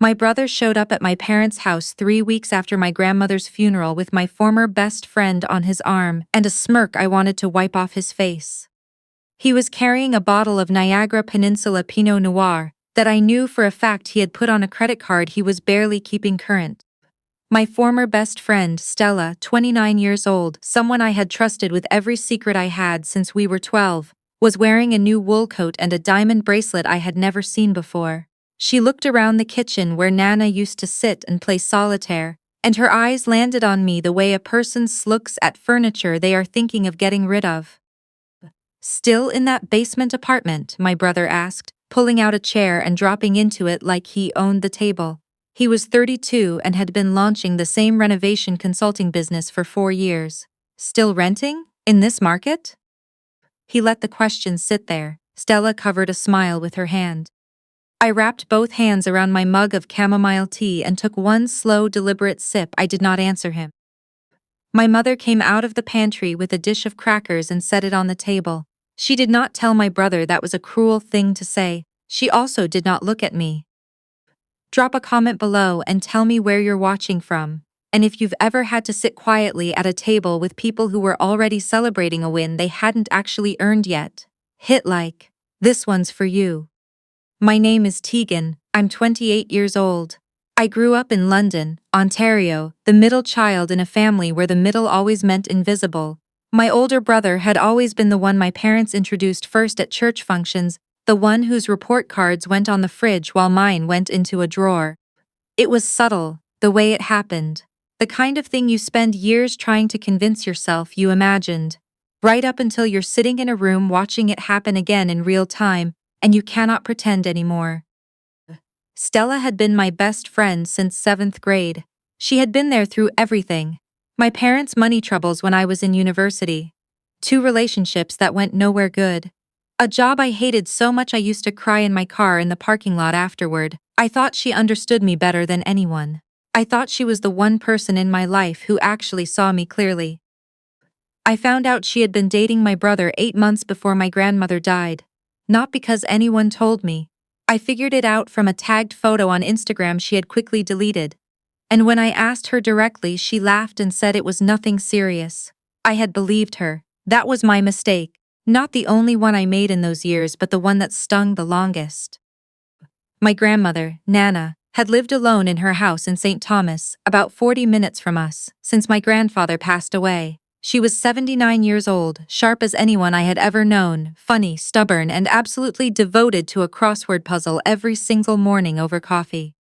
My brother showed up at my parents' house 3 weeks after my grandmother's funeral with my former best friend on his arm and a smirk I wanted to wipe off his face. He was carrying a bottle of Niagara Peninsula Pinot Noir that I knew for a fact he had put on a credit card he was barely keeping current. My former best friend, Stella, 29 years old, someone I had trusted with every secret I had since we were 12, was wearing a new wool coat and a diamond bracelet I had never seen before. She looked around the kitchen where Nana used to sit and play solitaire, and her eyes landed on me the way a person looks at furniture they are thinking of getting rid of. "Still in that basement apartment?" my brother asked, pulling out a chair and dropping into it like he owned the table. He was 32 and had been launching the same renovation consulting business for 4 years. "Still renting? In this market?" He let the question sit there. Stella covered a smile with her hand. I wrapped both hands around my mug of chamomile tea and took one slow, deliberate sip. I did not answer him. My mother came out of the pantry with a dish of crackers and set it on the table. She did not tell my brother that was a cruel thing to say. She also did not look at me. Drop a comment below and tell me where you're watching from, and if you've ever had to sit quietly at a table with people who were already celebrating a win they hadn't actually earned yet. Hit like. This one's for you. My name is Tegan. I'm 28 years old. I grew up in London, Ontario, the middle child in a family where the middle always meant invisible. My older brother had always been the one my parents introduced first at church functions, the one whose report cards went on the fridge while mine went into a drawer. It was subtle, the way it happened. The kind of thing you spend years trying to convince yourself you imagined. Right up until you're sitting in a room watching it happen again in real time, and you cannot pretend anymore. Stella had been my best friend since 7th grade. She had been there through everything. My parents' money troubles when I was in university. 2 relationships that went nowhere good. A job I hated so much I used to cry in my car in the parking lot afterward. I thought she understood me better than anyone. I thought she was the one person in my life who actually saw me clearly. I found out she had been dating my brother 8 months before my grandmother died. Not because anyone told me. I figured it out from a tagged photo on Instagram she had quickly deleted. And when I asked her directly, she laughed and said it was nothing serious. I had believed her. That was my mistake. Not the only one I made in those years, but the one that stung the longest. My grandmother, Nana, had lived alone in her house in St. Thomas, about 40 minutes from us, since my grandfather passed away. She was 79 years old, sharp as anyone I had ever known, funny, stubborn, and absolutely devoted to a crossword puzzle every single morning over coffee.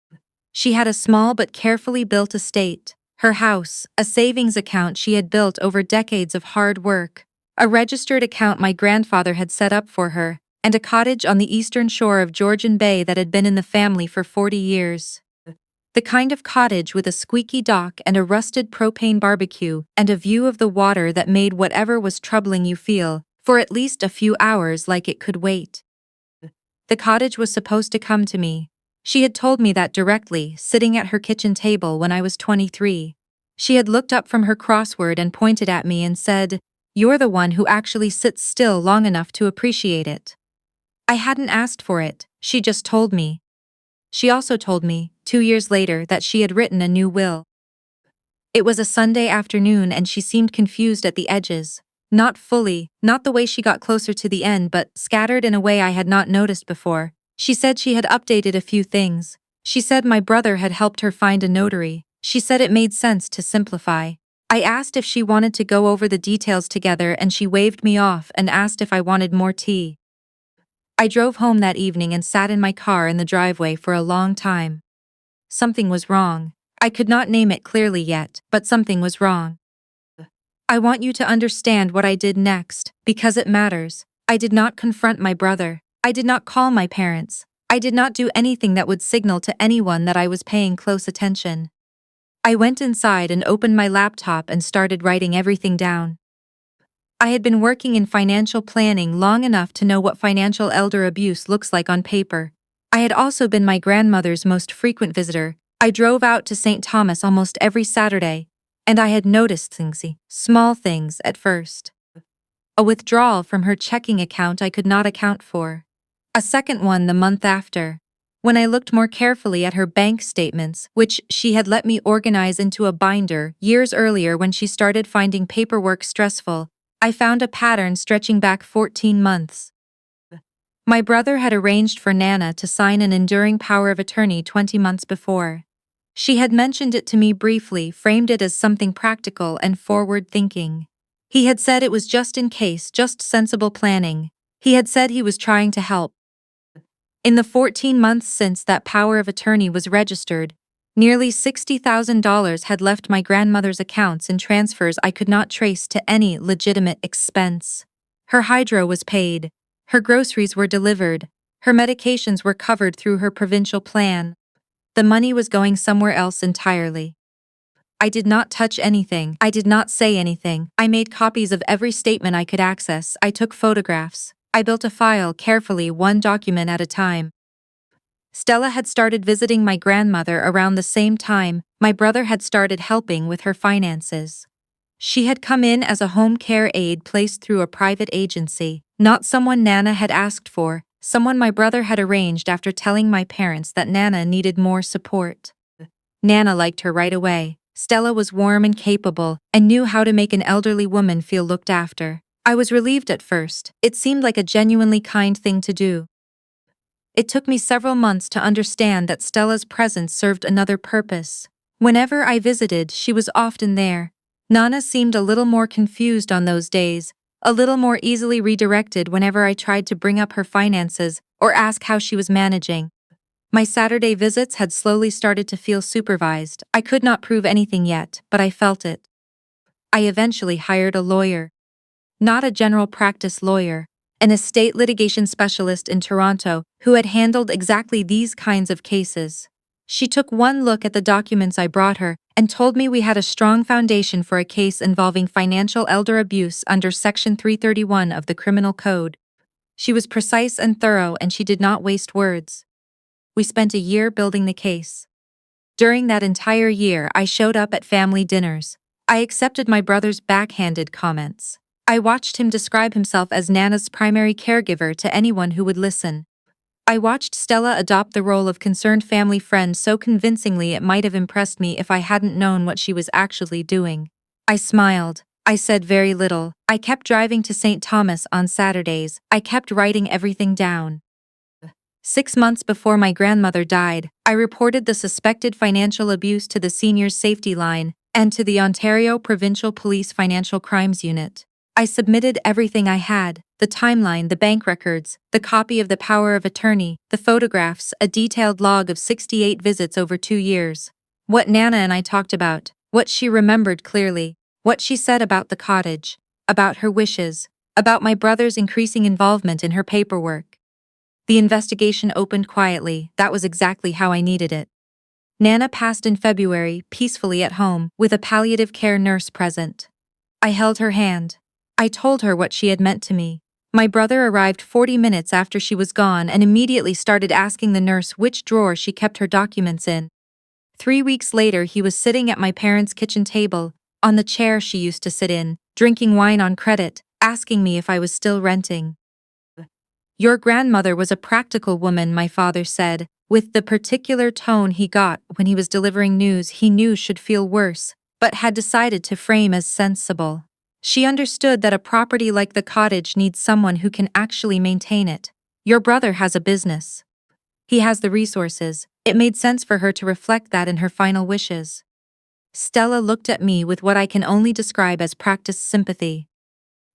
She had a small but carefully built estate, her house, a savings account she had built over decades of hard work, a registered account my grandfather had set up for her, and a cottage on the eastern shore of Georgian Bay that had been in the family for 40 years. The kind of cottage with a squeaky dock and a rusted propane barbecue and a view of the water that made whatever was troubling you feel, for at least a few hours, like it could wait. The cottage was supposed to come to me. She had told me that directly, sitting at her kitchen table when I was 23. She had looked up from her crossword and pointed at me and said, "You're the one who actually sits still long enough to appreciate it." I hadn't asked for it, she just told me. She also told me, 2 years later, that she had written a new will. It was a Sunday afternoon and she seemed confused at the edges. Not fully, not the way she got closer to the end, but scattered in a way I had not noticed before. She said she had updated a few things. She said my brother had helped her find a notary. She said it made sense to simplify. I asked if she wanted to go over the details together and she waved me off and asked if I wanted more tea. I drove home that evening and sat in my car in the driveway for a long time. Something was wrong. I could not name it clearly yet, but something was wrong. I want you to understand what I did next, because it matters. I did not confront my brother. I did not call my parents. I did not do anything that would signal to anyone that I was paying close attention. I went inside and opened my laptop and started writing everything down. I had been working in financial planning long enough to know what financial elder abuse looks like on paper. I had also been my grandmother's most frequent visitor. I drove out to St. Thomas almost every Saturday, and I had noticed things, small things at first. A withdrawal from her checking account I could not account for. A second one the month after. When I looked more carefully at her bank statements, which she had let me organize into a binder years earlier when she started finding paperwork stressful, I found a pattern stretching back 14 months. My brother had arranged for Nana to sign an enduring power of attorney 20 months before. She had mentioned it to me briefly, framed it as something practical and forward-thinking. He had said it was just in case, just sensible planning. He had said he was trying to help. In the 14 months since that power of attorney was registered, nearly $60,000 had left my grandmother's accounts in transfers I could not trace to any legitimate expense. Her hydro was paid. Her groceries were delivered. Her medications were covered through her provincial plan. The money was going somewhere else entirely. I did not touch anything. I did not say anything. I made copies of every statement I could access. I took photographs. I built a file carefully, one document at a time. Stella had started visiting my grandmother around the same time my brother had started helping with her finances. She had come in as a home care aide placed through a private agency, not someone Nana had asked for, someone my brother had arranged after telling my parents that Nana needed more support. Nana liked her right away. Stella was warm and capable, and knew how to make an elderly woman feel looked after. I was relieved at first. It seemed like a genuinely kind thing to do. It took me several months to understand that Stella's presence served another purpose. Whenever I visited, she was often there. Nana seemed a little more confused on those days, a little more easily redirected whenever I tried to bring up her finances or ask how she was managing. My Saturday visits had slowly started to feel supervised. I could not prove anything yet, but I felt it. I eventually hired a lawyer. Not a general practice lawyer, an estate litigation specialist in Toronto who had handled exactly these kinds of cases. She took one look at the documents I brought her and told me we had a strong foundation for a case involving financial elder abuse under Section 331 of the Criminal Code. She was precise and thorough, and she did not waste words. We spent a year building the case. During that entire year, I showed up at family dinners. I accepted my brother's backhanded comments. I watched him describe himself as Nana's primary caregiver to anyone who would listen. I watched Stella adopt the role of concerned family friend so convincingly it might have impressed me if I hadn't known what she was actually doing. I smiled. I said very little. I kept driving to St. Thomas on Saturdays. I kept writing everything down. 6 months before my grandmother died, I reported the suspected financial abuse to the Seniors Safety Line and to the Ontario Provincial Police Financial Crimes Unit. I submitted everything I had: the timeline, the bank records, the copy of the power of attorney, the photographs, a detailed log of 68 visits over 2 years. What Nana and I talked about, what she remembered clearly, what she said about the cottage, about her wishes, about my brother's increasing involvement in her paperwork. The investigation opened quietly. That was exactly how I needed it. Nana passed in February, peacefully at home, with a palliative care nurse present. I held her hand. I told her what she had meant to me. My brother arrived 40 minutes after she was gone and immediately started asking the nurse which drawer she kept her documents in. 3 weeks later, he was sitting at my parents' kitchen table, on the chair she used to sit in, drinking wine on credit, asking me if I was still renting. "Your grandmother was a practical woman," my father said, with the particular tone he got when he was delivering news he knew should feel worse, but had decided to frame as sensible. "She understood that a property like the cottage needs someone who can actually maintain it. Your brother has a business. He has the resources. It made sense for her to reflect that in her final wishes." Stella looked at me with what I can only describe as practiced sympathy.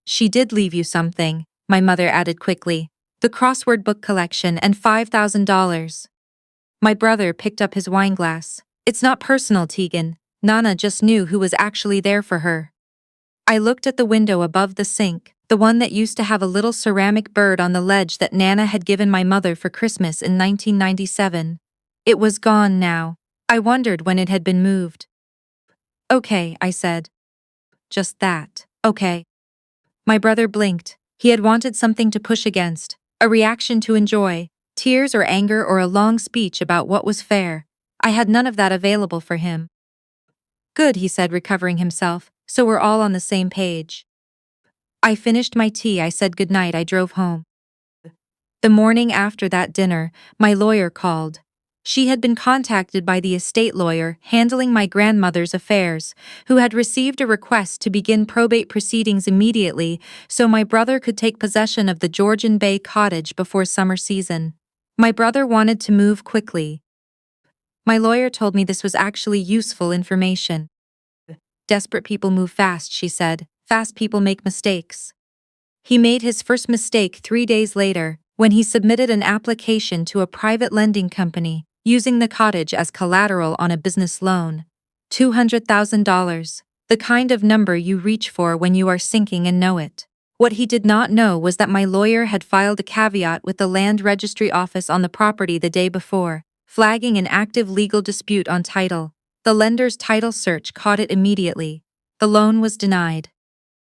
"She did leave you something," my mother added quickly. "The crossword book collection and $5,000. My brother picked up his wineglass. "It's not personal, Tegan. Nana just knew who was actually there for her." I looked at the window above the sink, the one that used to have a little ceramic bird on the ledge that Nana had given my mother for Christmas in 1997. It was gone now. I wondered when it had been moved. "Okay," I said. "Just that. Okay." My brother blinked. He had wanted something to push against, a reaction to enjoy, tears or anger or a long speech about what was fair. I had none of that available for him. "Good," he said, recovering himself, "so we're all on the same page." I finished my tea. I said goodnight. I drove home. The morning after that dinner, my lawyer called. She had been contacted by the estate lawyer handling my grandmother's affairs, who had received a request to begin probate proceedings immediately so my brother could take possession of the Georgian Bay cottage before summer season. My brother wanted to move quickly. My lawyer told me this was actually useful information. Desperate people move fast, she said. Fast people make mistakes. He made his first mistake 3 days later, when he submitted an application to a private lending company, using the cottage as collateral on a business loan. $200,000, the kind of number you reach for when you are sinking and know it. What he did not know was that my lawyer had filed a caveat with the land registry office on the property the day before, flagging an active legal dispute on title. The lender's title search caught it immediately. The loan was denied.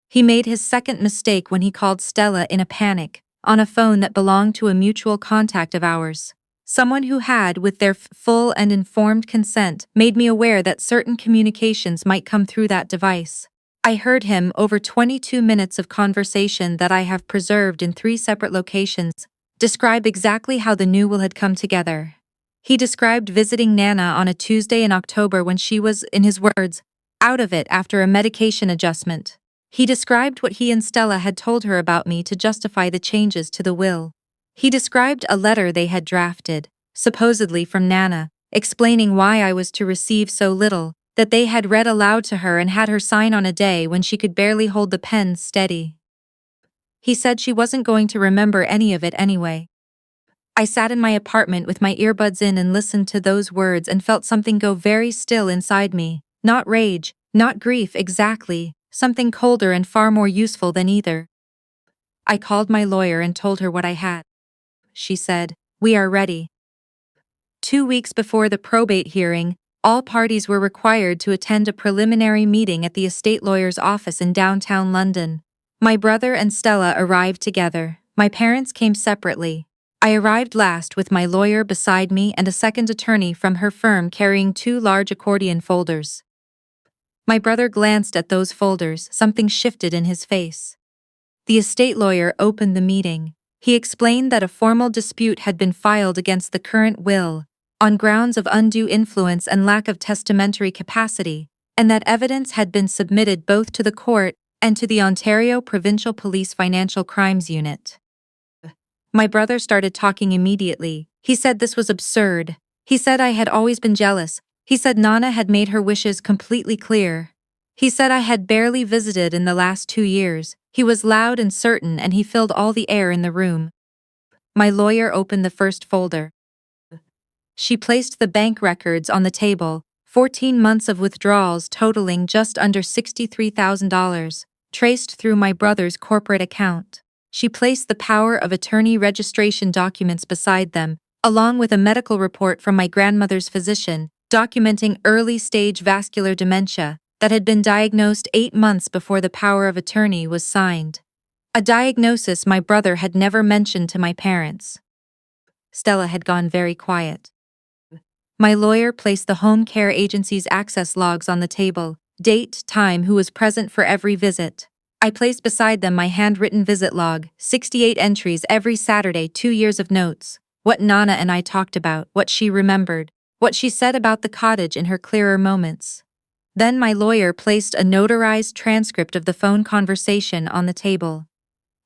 He made his second mistake when he called Stella in a panic, on a phone that belonged to a mutual contact of ours. Someone who had, with their full and informed consent, made me aware that certain communications might come through that device. I heard him over 22 minutes of conversation that I have preserved in 3 separate locations, describe exactly how the new will had come together. He described visiting Nana on a Tuesday in October when she was, in his words, out of it after a medication adjustment. He described what he and Stella had told her about me to justify the changes to the will. He described a letter they had drafted, supposedly from Nana, explaining why I was to receive so little, that they had read aloud to her and had her sign on a day when she could barely hold the pen steady. He said she wasn't going to remember any of it anyway. I sat in my apartment with my earbuds in and listened to those words and felt something go very still inside me. Not rage, not grief exactly, something colder and far more useful than either. I called my lawyer and told her what I had. She said, "We are ready." 2 weeks before the probate hearing, all parties were required to attend a preliminary meeting at the estate lawyer's office in downtown London. My brother and Stella arrived together. My parents came separately. I arrived last with my lawyer beside me and a second attorney from her firm carrying 2 large accordion folders. My brother glanced at those folders, something shifted in his face. The estate lawyer opened the meeting. He explained that a formal dispute had been filed against the current will, on grounds of undue influence and lack of testamentary capacity, and that evidence had been submitted both to the court and to the Ontario Provincial Police Financial Crimes Unit. My brother started talking immediately. He said this was absurd. He said I had always been jealous. He said Nana had made her wishes completely clear. He said I had barely visited in the last 2 years. He was loud and certain and he filled all the air in the room. My lawyer opened the first folder. She placed the bank records on the table, 14 months of withdrawals totaling just under $63,000, traced through my brother's corporate account. She placed the power of attorney registration documents beside them, along with a medical report from my grandmother's physician, documenting early-stage vascular dementia that had been diagnosed 8 months before the power of attorney was signed. A diagnosis my brother had never mentioned to my parents. Stella had gone very quiet. My lawyer placed the home care agency's access logs on the table, date, time, who was present for every visit. I placed beside them my handwritten visit log, 68 entries every Saturday, 2 years of notes, what Nana and I talked about, what she remembered, what she said about the cottage in her clearer moments. Then my lawyer placed a notarized transcript of the phone conversation on the table.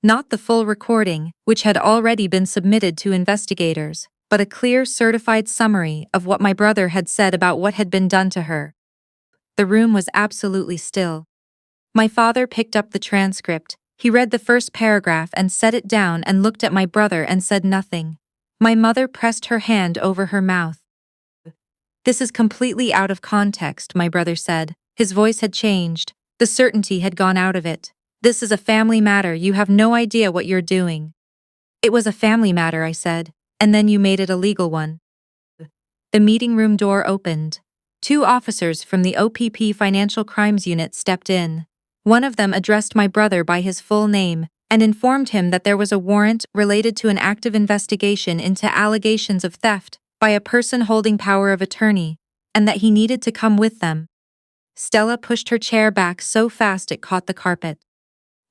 Not the full recording, which had already been submitted to investigators, but a clear certified summary of what my brother had said about what had been done to her. The room was absolutely still. My father picked up the transcript. He read the first paragraph and set it down and looked at my brother and said nothing. My mother pressed her hand over her mouth. "This is completely out of context," my brother said. His voice had changed. The certainty had gone out of it. "This is a family matter. You have no idea what you're doing." "It was a family matter," I said, "and then you made it a legal one." The meeting room door opened. 2 officers from the OPP Financial Crimes Unit stepped in. One of them addressed my brother by his full name and informed him that there was a warrant related to an active investigation into allegations of theft by a person holding power of attorney, and that he needed to come with them. Stella pushed her chair back so fast it caught the carpet.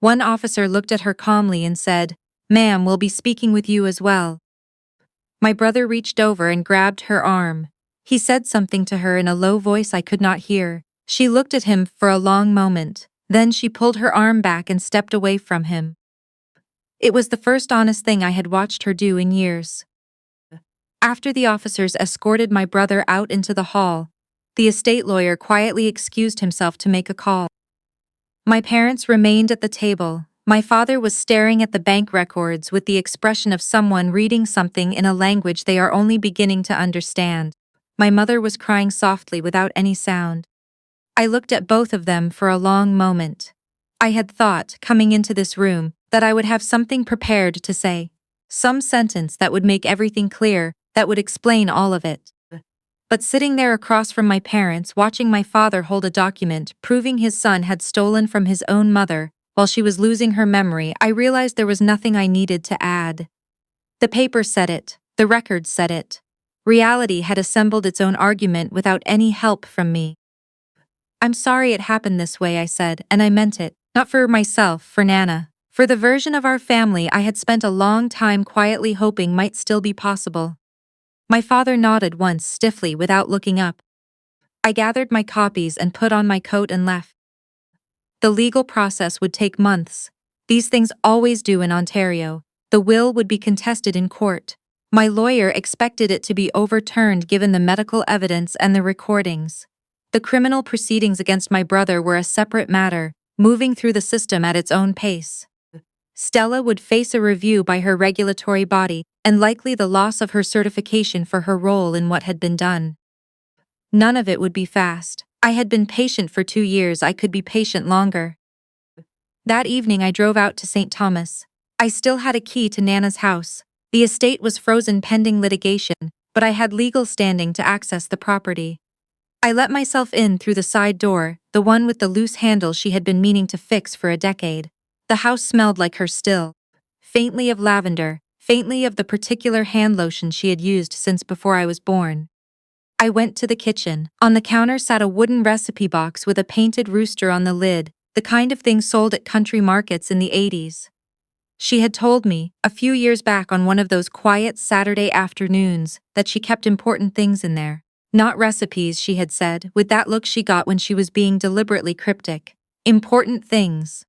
One officer looked at her calmly and said, Ma'am will be speaking with you as well. My brother reached over and grabbed her arm. He said something to her in a low voice I could not hear. She looked at him for a long moment. Then she pulled her arm back and stepped away from him. It was the first honest thing I had watched her do in years. After the officers escorted my brother out into the hall, the estate lawyer quietly excused himself to make a call. My parents remained at the table. My father was staring at the bank records with the expression of someone reading something in a language they are only beginning to understand. My mother was crying softly without any sound. I looked at both of them for a long moment. I had thought, coming into this room, that I would have something prepared to say. Some sentence that would make everything clear, that would explain all of it. But sitting there across from my parents, watching my father hold a document proving his son had stolen from his own mother, while she was losing her memory, I realized there was nothing I needed to add. The paper said it, the records said it. Reality had assembled its own argument without any help from me. I'm sorry it happened this way, I said, and I meant it, not for myself, for Nana. For the version of our family I had spent a long time quietly hoping might still be possible. My father nodded once stiffly without looking up. I gathered my copies and put on my coat and left. The legal process would take months. These things always do in Ontario. The will would be contested in court. My lawyer expected it to be overturned given the medical evidence and the recordings. The criminal proceedings against my brother were a separate matter, moving through the system at its own pace. Stella would face a review by her regulatory body, and likely the loss of her certification for her role in what had been done. None of it would be fast. I had been patient for 2 years, I could be patient longer. That evening I drove out to St. Thomas. I still had a key to Nana's house. The estate was frozen pending litigation, but I had legal standing to access the property. I let myself in through the side door, the one with the loose handle she had been meaning to fix for a decade. The house smelled like her still. Faintly of lavender, faintly of the particular hand lotion she had used since before I was born. I went to the kitchen. On the counter sat a wooden recipe box with a painted rooster on the lid, the kind of thing sold at country markets in the 80s. She had told me, a few years back on one of those quiet Saturday afternoons, that she kept important things in there. Not recipes, she had said, with that look she got when she was being deliberately cryptic. Important things.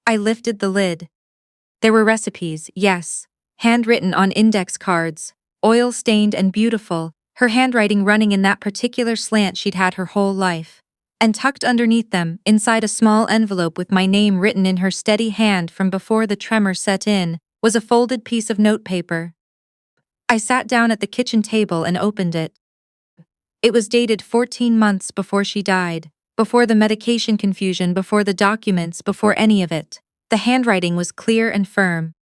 I lifted the lid. There were recipes, yes, handwritten on index cards, oil-stained and beautiful, her handwriting running in that particular slant she'd had her whole life. And tucked underneath them, inside a small envelope with my name written in her steady hand from before the tremor set in, was a folded piece of notepaper. I sat down at the kitchen table and opened it. It was dated 14 months before she died, before the medication confusion, before the documents, before any of it. The handwriting was clear and firm.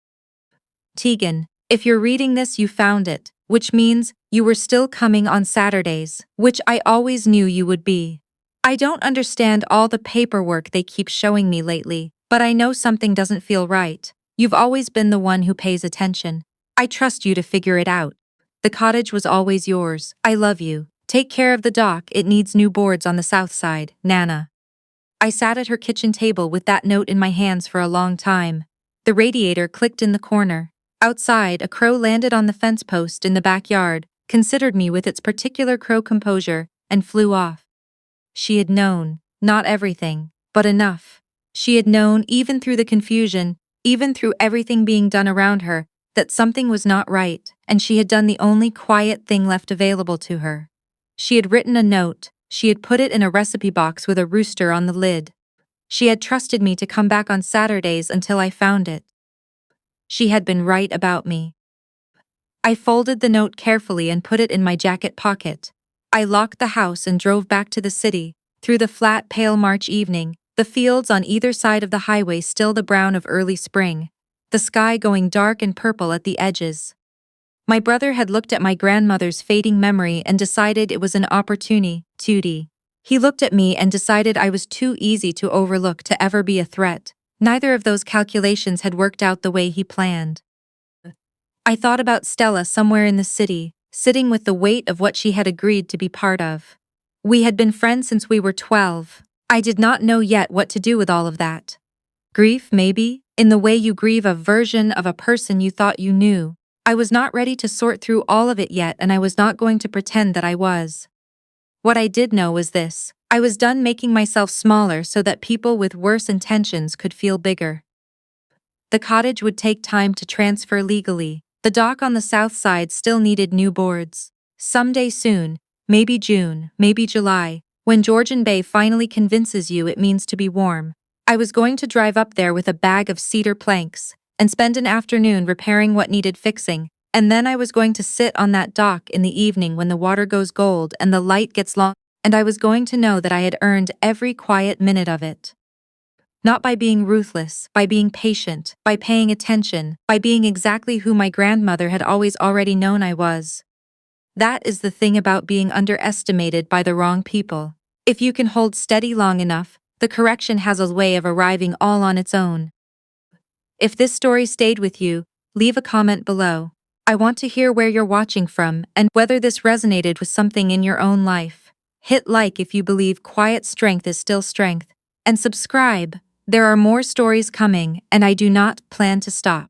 Tegan, if you're reading this, you found it, which means you were still coming on Saturdays, which I always knew you would be. I don't understand all the paperwork they keep showing me lately, but I know something doesn't feel right. You've always been the one who pays attention. I trust you to figure it out. The cottage was always yours. I love you. Take care of the dock, it needs new boards on the south side, Nana. I sat at her kitchen table with that note in my hands for a long time. The radiator clicked in the corner. Outside, a crow landed on the fence post in the backyard, considered me with its particular crow composure, and flew off. She had known, not everything, but enough. She had known, even through the confusion, even through everything being done around her, that something was not right, and she had done the only quiet thing left available to her. She had written a note. She had put it in a recipe box with a rooster on the lid. She had trusted me to come back on Saturdays until I found it. She had been right about me. I folded the note carefully and put it in my jacket pocket. I locked the house and drove back to the city. Through the flat, pale March evening, the fields on either side of the highway still the brown of early spring, the sky going dark and purple at the edges. My brother had looked at my grandmother's fading memory and decided it was an opportunity. He looked at me and decided I was too easy to overlook to ever be a threat. Neither of those calculations had worked out the way he planned. I thought about Stella somewhere in the city, sitting with the weight of what she had agreed to be part of. We had been friends since we were 12. I did not know yet what to do with all of that. Grief, maybe, in the way you grieve a version of a person you thought you knew. I was not ready to sort through all of it yet, and I was not going to pretend that I was. What I did know was this: I was done making myself smaller so that people with worse intentions could feel bigger. The cottage would take time to transfer legally. The dock on the south side still needed new boards. Someday soon, maybe June, maybe July, when Georgian Bay finally convinces you it means to be warm, I was going to drive up there with a bag of cedar planks and spend an afternoon repairing what needed fixing, and then I was going to sit on that dock in the evening when the water goes gold and the light gets long, and I was going to know that I had earned every quiet minute of it. Not by being ruthless, by being patient, by paying attention, by being exactly who my grandmother had always already known I was. That is the thing about being underestimated by the wrong people. If you can hold steady long enough, the correction has a way of arriving all on its own. If this story stayed with you, leave a comment below. I want to hear where you're watching from and whether this resonated with something in your own life. Hit like if you believe quiet strength is still strength, and subscribe. There are more stories coming, and I do not plan to stop.